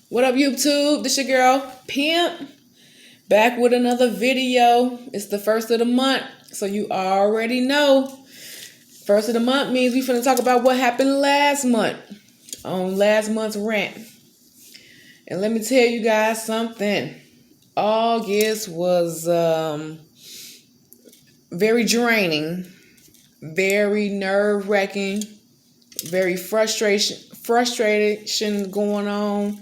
What up, YouTube? This your girl, Pimp, back with another video. It's the first of the month, so you already know. First of the month means we finna talk about what happened last month on last month's rant. And let me tell you guys something. August was very draining, very nerve-wracking, very frustration going on.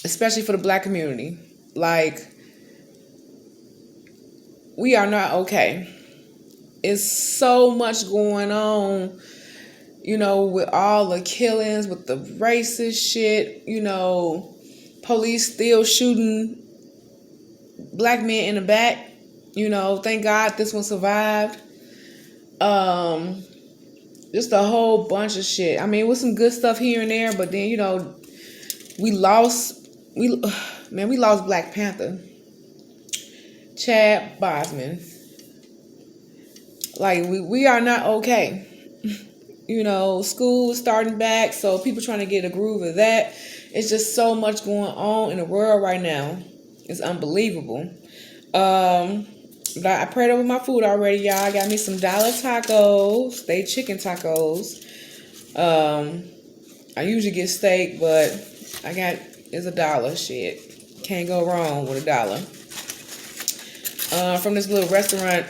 Especially for the Black community. Like, we are not okay. It's so much going on, with all the killings, with the racist shit, police still shooting Black men in the back. Thank God this one survived. Just a whole bunch of shit. I mean, with some good stuff here and there, but then, we lost Black Panther. Chad Bosman. Like, we are not okay. School is starting back, so people trying to get a groove of that. It's just so much going on in the world right now. It's unbelievable. But I prayed over my food already, y'all. I got me some dollar tacos. They chicken tacos. I usually get steak, but it's $1. Shit. Can't go wrong with $1. From this little restaurant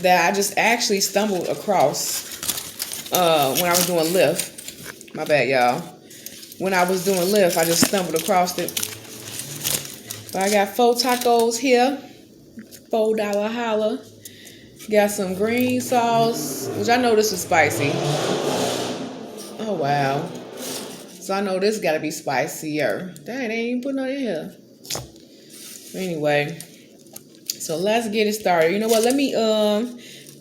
that I just actually stumbled across when I was doing Lyft. My bad, y'all. When I was doing Lyft, I just stumbled across it. So I got 4 tacos here. $4 holla. Got some green sauce, which I know this is spicy. Oh, wow. So I know this got to be spicier. Dang, they ain't even putting it in here. Anyway, so let's get it started. You know what? Let me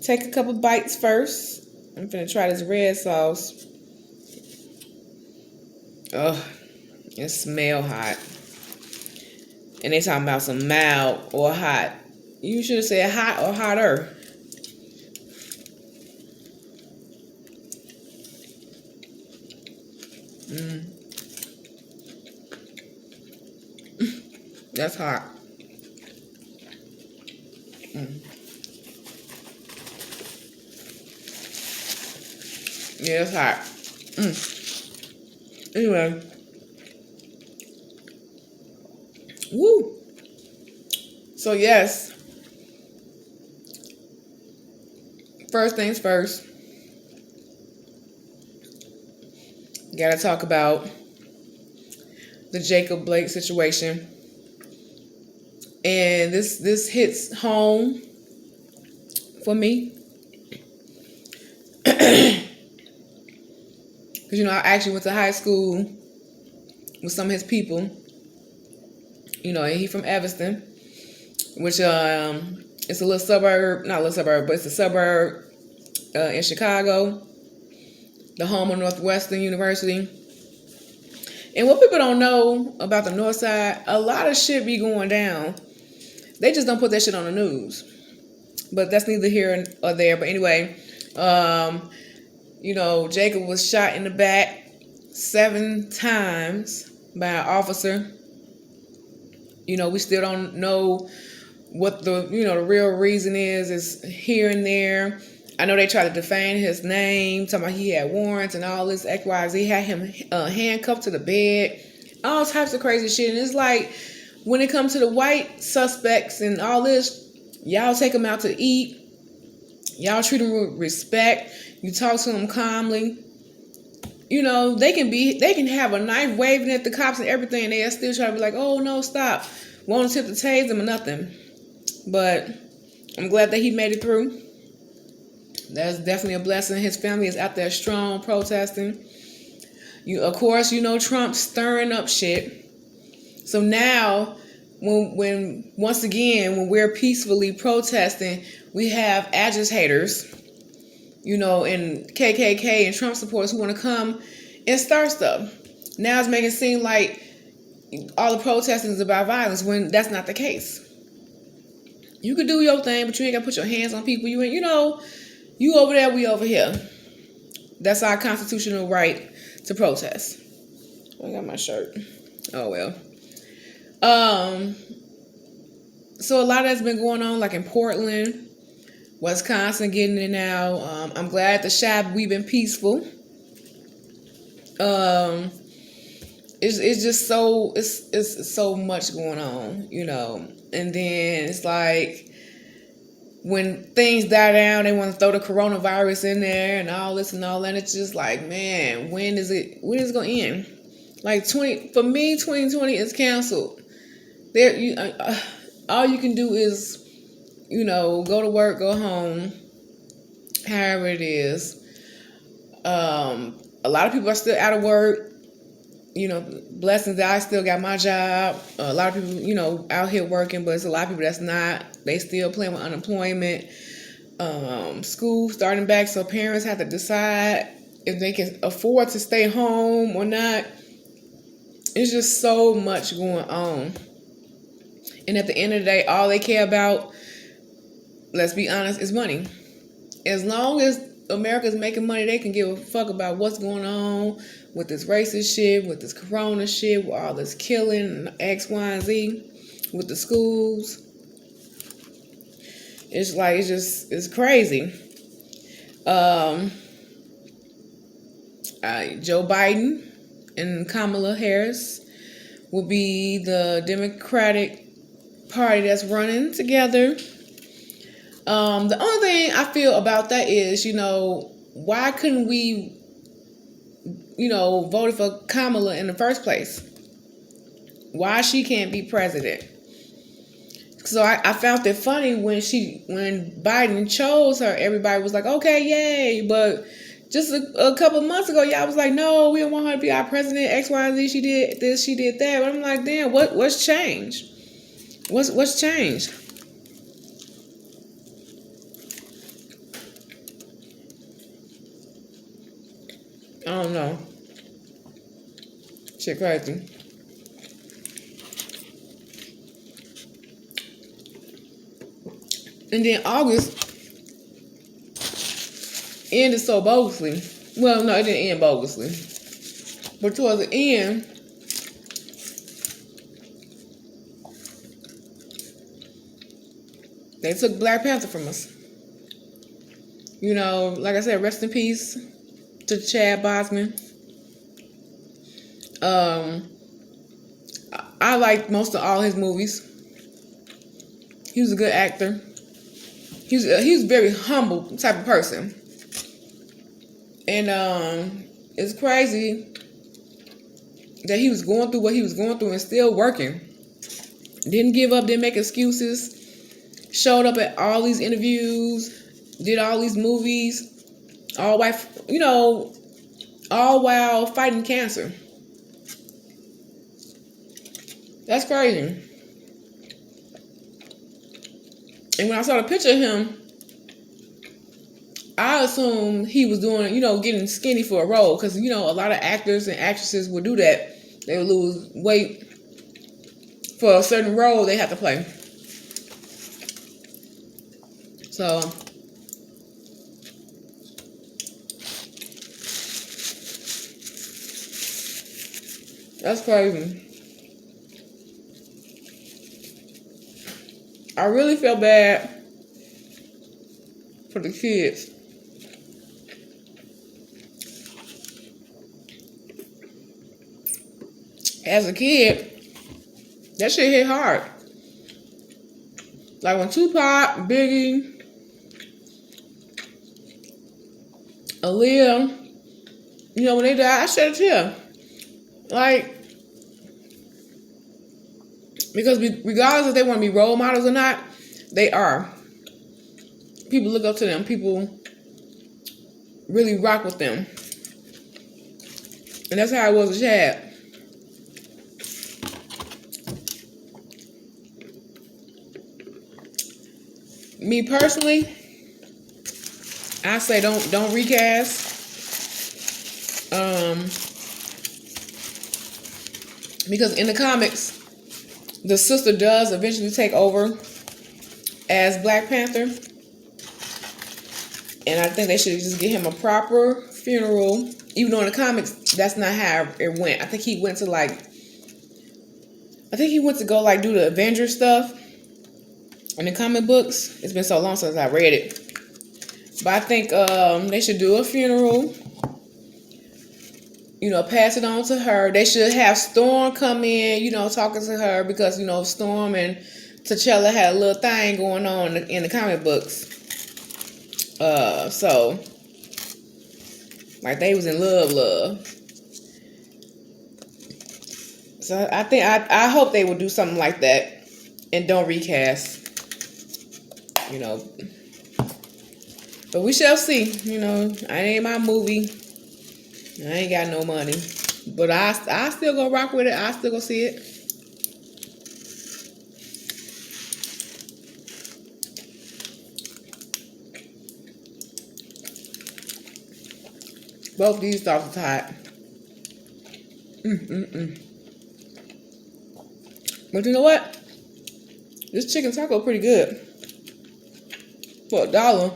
take a couple bites first. I'm finna try this red sauce. Ugh, it smell hot. And they talking about some mild or hot. You should have said hot or hotter. That's hot. Yeah, it's hot. Anyway. Woo. So yes. First things first. Gotta talk about the Jacob Blake situation. And this hits home for me. Because, I actually went to high school with some of his people. And he from Evanston, which it's a little suburb, not a little suburb, but it's a suburb in Chicago, the home of Northwestern University. And what people don't know about the North Side, a lot of shit be going down. They just don't put that shit on the news. But that's neither here or there. But anyway, Jacob was shot in the back 7 times by an officer. We still don't know what the real reason is. It's here and there. I know they tried to defame his name, talking about he had warrants and all this XYZ. Had him handcuffed to the bed, all types of crazy shit. And it's like, when it comes to the white suspects and all this, y'all take them out to eat. Y'all treat them with respect. You talk to them calmly. They can have a knife waving at the cops and everything, and they'll still try to be like, oh, no, stop. Won't attempt to tase them or nothing. But I'm glad that he made it through. That's definitely a blessing. His family is out there strong, protesting. Of course, Trump stirring up shit. So now, when once again, when we're peacefully protesting, we have agitators, and KKK and Trump supporters who want to come and start stuff. Now it's making it seem like all the protesting is about violence, when that's not the case. You could do your thing, but you ain't got to put your hands on people. You ain't, you over there, we over here. That's our constitutional right to protest. I got my shirt. Oh well. Um. So a lot that's been going on, like in Portland, Wisconsin, getting it now. I'm glad the shop we've been peaceful. It's just so it's so much going on, you know. And then it's like when things die down, they want to throw the coronavirus in there and all this and all that. It's just like, man, when is it gonna end? Like 2020 is canceled. All you can do is, you know, go to work, go home, however it is. A lot of people are still out of work. You know, blessings that I still got my job. A lot of people, you know, out here working, but it's a lot of people that's not. They still playing with unemployment. School starting back, so parents have to decide if they can afford to stay home or not. It's just so much going on. And at the end of the day, all they care about, let's be honest, is money. As long as America's making money, they can give a fuck about what's going on with this racist shit, with this corona shit, with all this killing, X, Y, and Z, with the schools. It's like, it's crazy. Joe Biden and Kamala Harris will be the Democratic Party that's running together. The only thing I feel about that is, you know, why couldn't we, you know, voted for Kamala in the first place? Why she can't be president? So I found it funny when Biden chose her, everybody was like, okay, yay. But just a couple of months ago, y'all was like, no, we don't want her to be our president, X, Y, and Z. She did this, she did that. But I'm like, damn, what's changed? What's changed? I don't know. Shit crazy. And then August ended so bogusly. Well, no, it didn't end bogusly. But towards the end, they took Black Panther from us. You know, like I said, rest in peace to Chad Bosman. I liked most of all his movies. He was a good actor. He was a very humble type of person. And it's crazy that he was going through what he was going through and still working. Didn't give up, didn't make excuses. Showed up at all these interviews, did all these movies, all while fighting cancer. That's crazy. And when I saw the picture of him, I assumed he was doing, getting skinny for a role. Because, a lot of actors and actresses would do that. They would lose weight for a certain role they have to play. So, that's crazy. I really feel bad for the kids. As a kid, that shit hit hard. Like when Tupac, Biggie, Aaliyah, when they died, I shed a tear. Like, because regardless if they want to be role models or not, they are. People look up to them. People really rock with them. And that's how it was with Chad. Me personally, I say don't recast. Because in the comics, the sister does eventually take over as Black Panther. And I think they should just give him a proper funeral even though in the comics, that's not how it went. I think he went to go like do the Avengers stuff in the comic books. It's been so long since I read it. But I think they should do a funeral. Pass it on to her. They should have Storm come in, talking to her because, Storm and T'Challa had a little thing going on in the comic books. So, like they was in love. So I hope they will do something like that and don't recast. But we shall see. It ain't my movie. I ain't got no money. But I still gonna rock with it. I still gonna see it. Both these sauces are hot. But you know what? This chicken taco pretty good. For $1,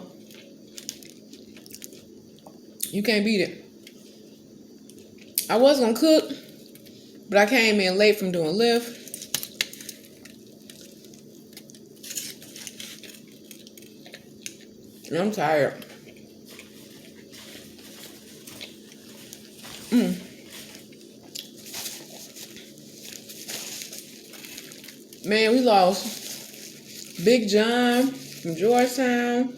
you can't beat it. I was gonna cook, but I came in late from doing Lyft. And I'm tired. Man, we lost Big John from Georgetown.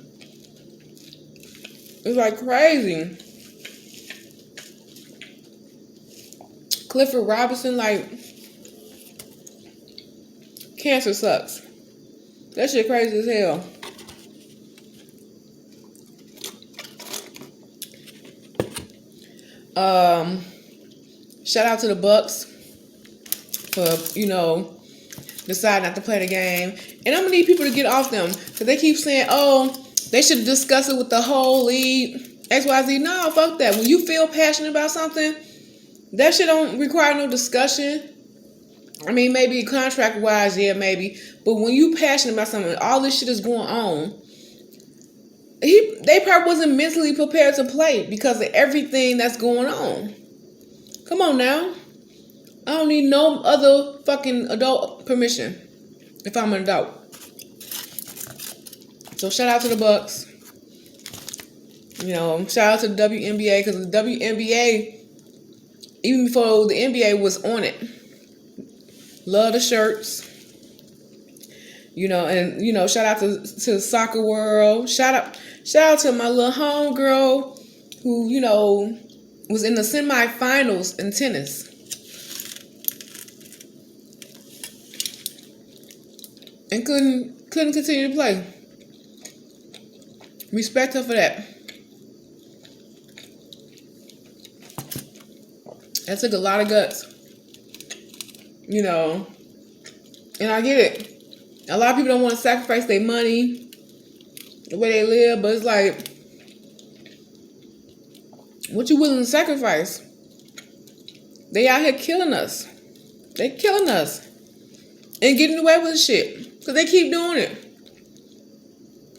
It's like crazy. Clifford Robinson, like, cancer sucks. That shit crazy as hell. Shout out to the Bucks for, decide not to play the game. And I'm gonna need people to get off them because they keep saying, oh, they should discuss it with the whole league, XYZ. No, fuck that. When you feel passionate about something, that shit don't require no discussion. I mean, maybe contract wise, yeah, maybe. But when you passionate about something, all this shit is going on. They probably wasn't mentally prepared to play because of everything that's going on. Come on now. I don't need no other fucking adult permission if I'm an adult. So shout out to the Bucks. Shout out to the WNBA because the WNBA, even before the NBA was on it, love the shirts. And shout out to the soccer world. Shout out to my little homegirl who, was in the semifinals in tennis. And couldn't continue to play. Respect her for that. That took a lot of guts. And I get it. A lot of people don't want to sacrifice their money, the way they live, but it's like, what you willing to sacrifice? They out here killing us. They killing us. And getting away with shit. Because they keep doing it.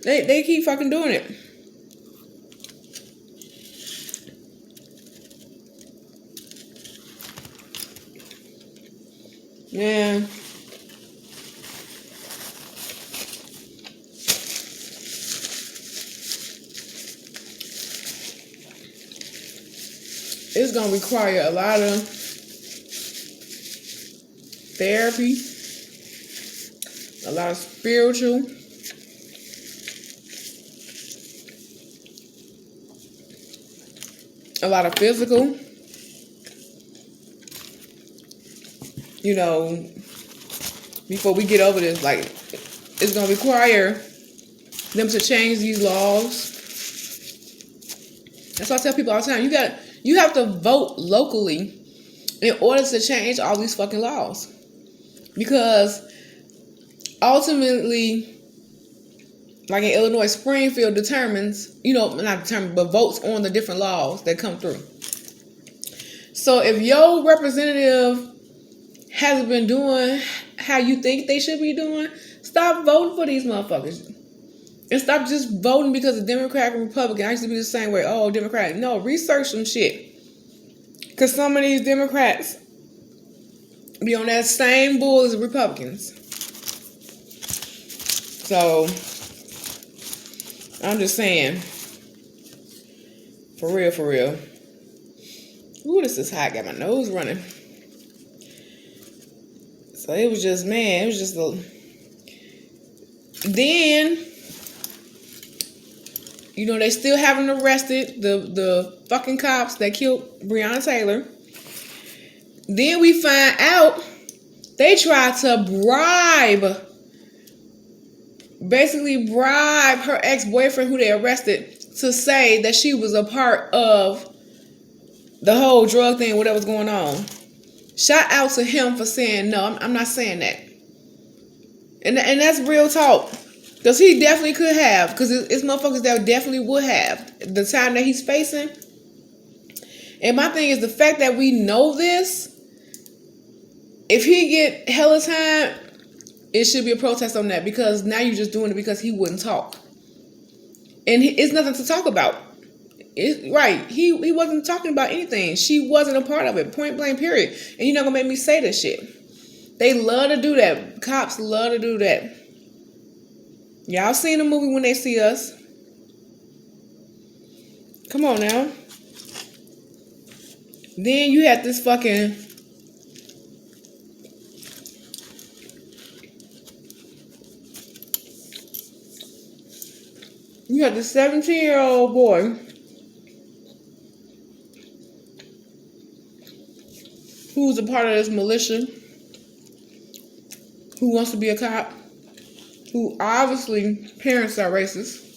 They keep fucking doing it. Man. It's going to require a lot of therapy, a lot of spiritual, a lot of physical, before we get over this. Like, it's going to require them to change these laws. That's why I tell people all the time, you have to vote locally in order to change all these fucking laws. Because ultimately, like in Illinois, Springfield determines, not determines, but votes on the different laws that come through. So if your representative hasn't been doing how you think they should be doing, stop voting for these motherfuckers. And stop just voting because of Democrat and Republican. I used to be the same way. Oh, Democratic. No, research some shit. Because some of these Democrats be on that same bull as the Republicans. So, I'm just saying. For real, for real. Ooh, this is hot. Got my nose running. So, it was just, man, it was just a... Then, you know, they still haven't arrested the fucking cops that killed Breonna Taylor. Then we find out they tried to basically bribe her ex-boyfriend who they arrested to say that she was a part of the whole drug thing, whatever was going on. Shout out to him for saying, no, I'm not saying that. And that's real talk. Because he definitely could have. Because it's motherfuckers that definitely would have. The time that he's facing. And my thing is the fact that we know this. If he get hella time, it should be a protest on that. Because now you're just doing it because he wouldn't talk. And it's nothing to talk about. Right. He wasn't talking about anything. She wasn't a part of it. Point blank, period. And you're not going to make me say this shit. They love to do that. Cops love to do that. Y'all seen the movie When They See Us. Come on now. Then you had this fucking... You had this 17-year-old boy who's a part of this militia, who wants to be a cop, who obviously parents are racist.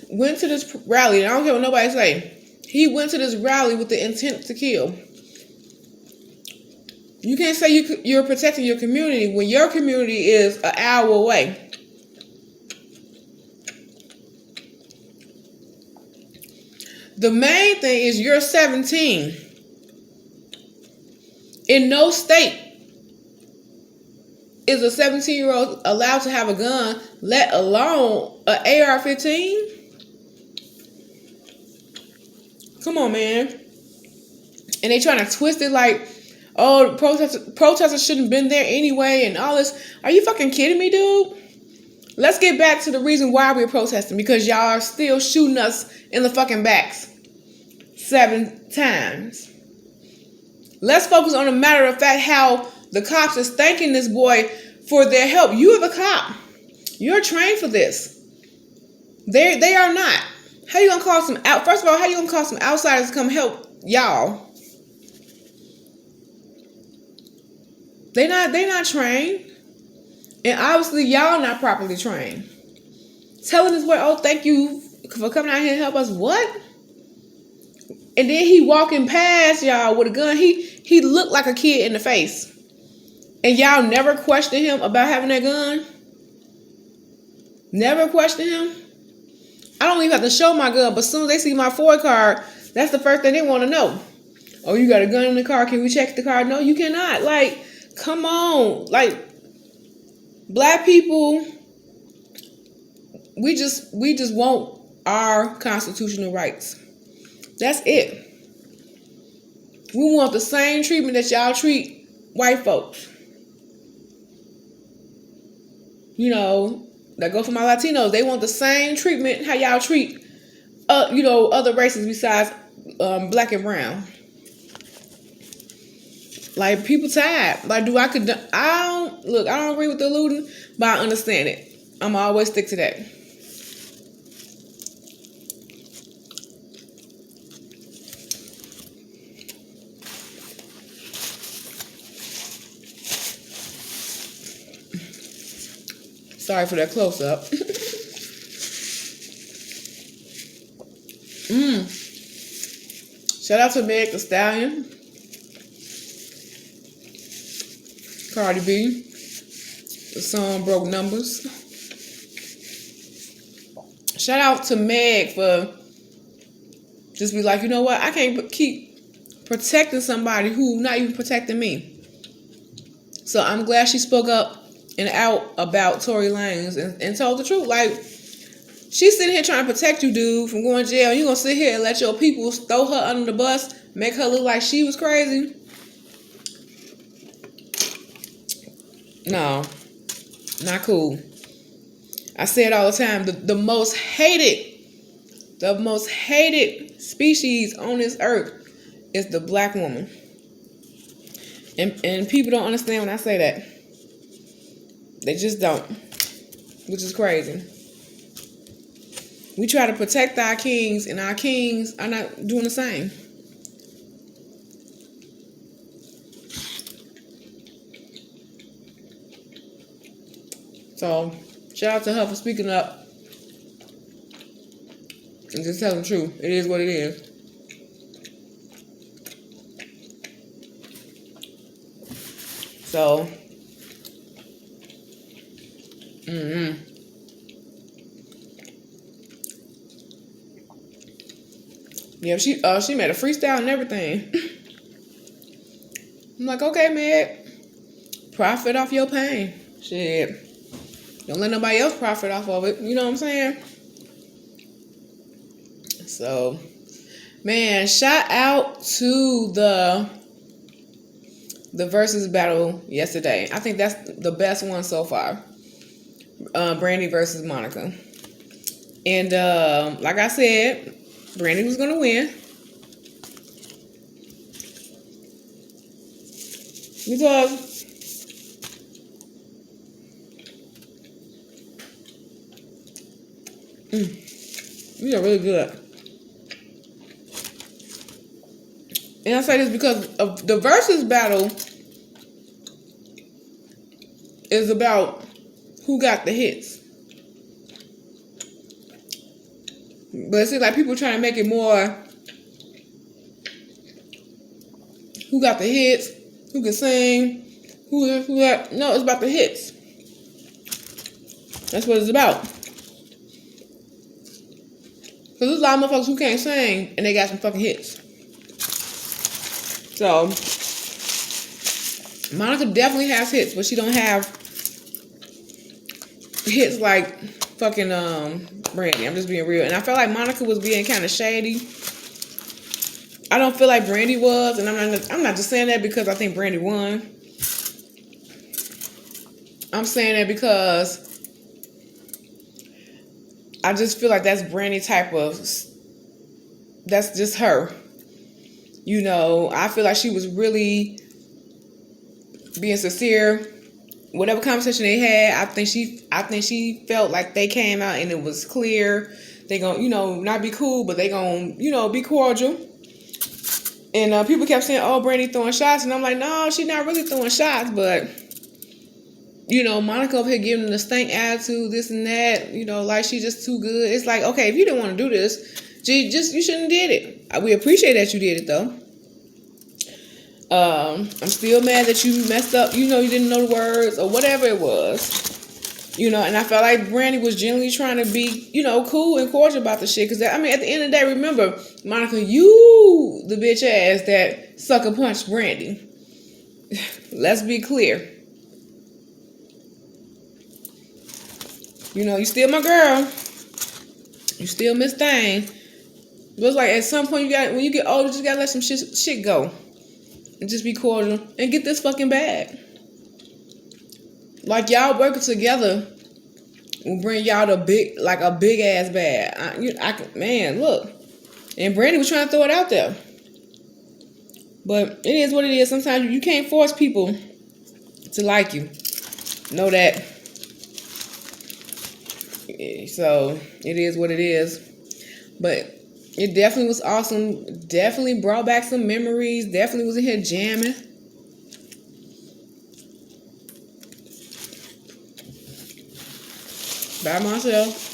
Went to this rally, and I don't care what nobody say. He went to this rally with the intent to kill. You can't say you're protecting your community when your community is an hour away. The main thing is you're 17. In no state is a 17-year-old allowed to have a gun, let alone an AR-15. Come on, man. And they trying to twist it like, oh, protesters shouldn't have been there anyway and all this. Are you fucking kidding me, dude? Let's get back to the reason why we're protesting. Because y'all are still shooting us in the fucking backs 7 times. Let's focus on the matter of fact how the cops is thanking this boy for their help. You're the cop. You're trained for this. They are not. How you gonna call some out? First of all, how you gonna call some outsiders to come help y'all? They not trained. And obviously y'all not properly trained. Telling this boy, oh, thank you for coming out here and help us. What? And then he walking past y'all with a gun. He looked like a kid in the face. And y'all never questioned him about having that gun? Never questioned him? I don't even have to show my gun, but as soon as they see my FOIA card, that's the first thing they want to know. Oh, you got a gun in the car. Can we check the car? No, you cannot. Like, come on. Like, black people, we just want our constitutional rights. That's it. We want the same treatment that y'all treat white folks. You know, that go for my Latinos. They want the same treatment how y'all treat, other races besides black and brown. Like, people tired. Like, I don't agree with the looting, but I understand it. I'm always stick to that. Sorry for that close-up. Shout out to Meg Thee Stallion. Cardi B. The song broke numbers. Shout out to Meg for just be like, you know what? I can't keep protecting somebody who not even protecting me. So I'm glad she spoke up and out about Tory Lanez and told the truth. Like, She's sitting here trying to protect you, dude, from going to jail. You gonna sit here and let your people throw her under the bus, make her look like she was crazy? No, not cool. I say it all the time. The most hated species on this earth is the black woman. And people don't understand when I say that. They just don't. Which is crazy. We try to protect our kings, and our kings are not doing the same. So, shout out to her for speaking up and just telling the truth. It is what it is. So, yeah, she made a freestyle and everything. I'm like, okay, man, profit off your pain. Shit. Don't let nobody else profit off of it. You know what I'm saying? So, man, shout out to the versus battle yesterday. I think that's the best one so far. Brandy versus Monica. And like I said, Brandy was going to win. Because these are really good. And I say this because of the versus battle is about who got the hits. But it seems like people trying to make it more who got the hits, who can sing, who that. No, it's about the hits. That's what it's about. Because there's a lot of motherfuckers who can't sing and they got some fucking hits. So, Monica definitely has hits, but she don't have hits like fucking Brandy. I'm just being real. And I felt like Monica was being kind of shady. I don't feel like Brandy was, and I'm not just saying that because I think Brandy won. I'm saying that because I just feel like that's Brandy type of, that's just her. You know, I feel like she was really being sincere. Whatever conversation they had, I think she felt like they came out and it was clear. They gonna, not be cool, but they gonna, be cordial. And people kept saying, oh, Brandy throwing shots. And I'm like, no, she's not really throwing shots. But, Monica over here giving them the stank attitude, this and that. Like she just too good. It's like, okay, if you didn't want to do this, you shouldn't have did it. We appreciate that you did it, though. I'm still mad that you messed up. You didn't know the words or whatever it was. And I felt like Brandy was genuinely trying to be, cool and cordial about the shit. Because, at the end of the day, remember, Monica, you the bitch ass that sucker punched Brandy. Let's be clear. You still my girl. You still Miss Thing. But it's like at some point, when you get older, you just gotta let some shit go. And just be cordial and get this fucking bag. Like y'all working together will bring y'all a big ass bag. Man, look. And Brandy was trying to throw it out there. But it is what it is. Sometimes you can't force people to like you. Know that. So it is what it is. But it definitely was awesome. Definitely brought back some memories. Definitely was in here jamming. By myself.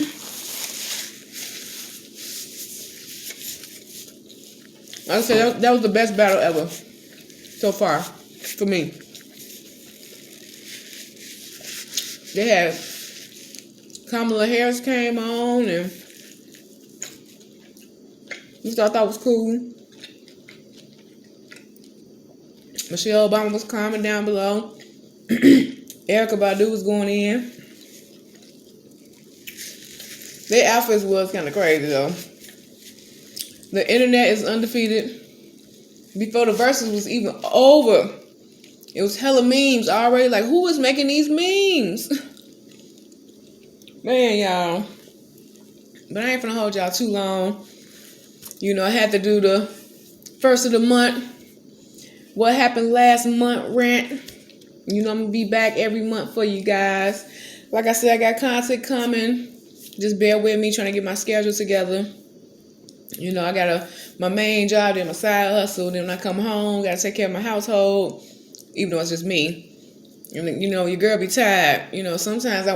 Like I said, that was the best battle ever. So far. For me. They had Kamala Harris came on and which I thought was cool. Michelle Obama was comment down below. Erykah Badu was going in. Their outfits was kind of crazy though. The internet is undefeated. Before the verses was even over, it was hella memes already. Like, who was making these memes? Man, y'all. But I ain't finna hold y'all too long. You know, I had to do the first of the month. What happened last month rant. You know, I'm gonna be back every month for you guys. Like I said, I got content coming. Just bear with me, trying to get my schedule together. You know, I got my main job, then my side hustle. Then when I come home, gotta take care of my household. Even though it's just me. And, you know, your girl be tired. You know, sometimes I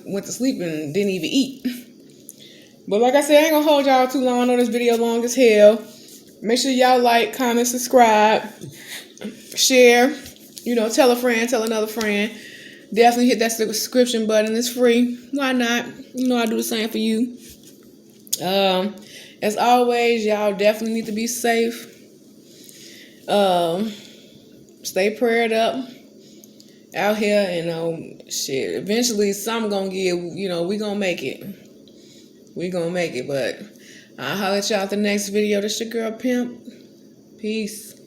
went to sleep and didn't even eat. But like I said, I ain't gonna hold y'all too long. I know this video long as hell. Make sure y'all like, comment, subscribe, share. You know, tell a friend, tell another friend. Definitely hit that subscription button. It's free. Why not? You know, I do the same for you. As always, y'all definitely need to be safe. Stay prayed up out here, and shit. Eventually, something gonna give. You know, we gonna make it. We gonna make it. But I'll holler at y'all at the next video. This your girl Pimp. Peace.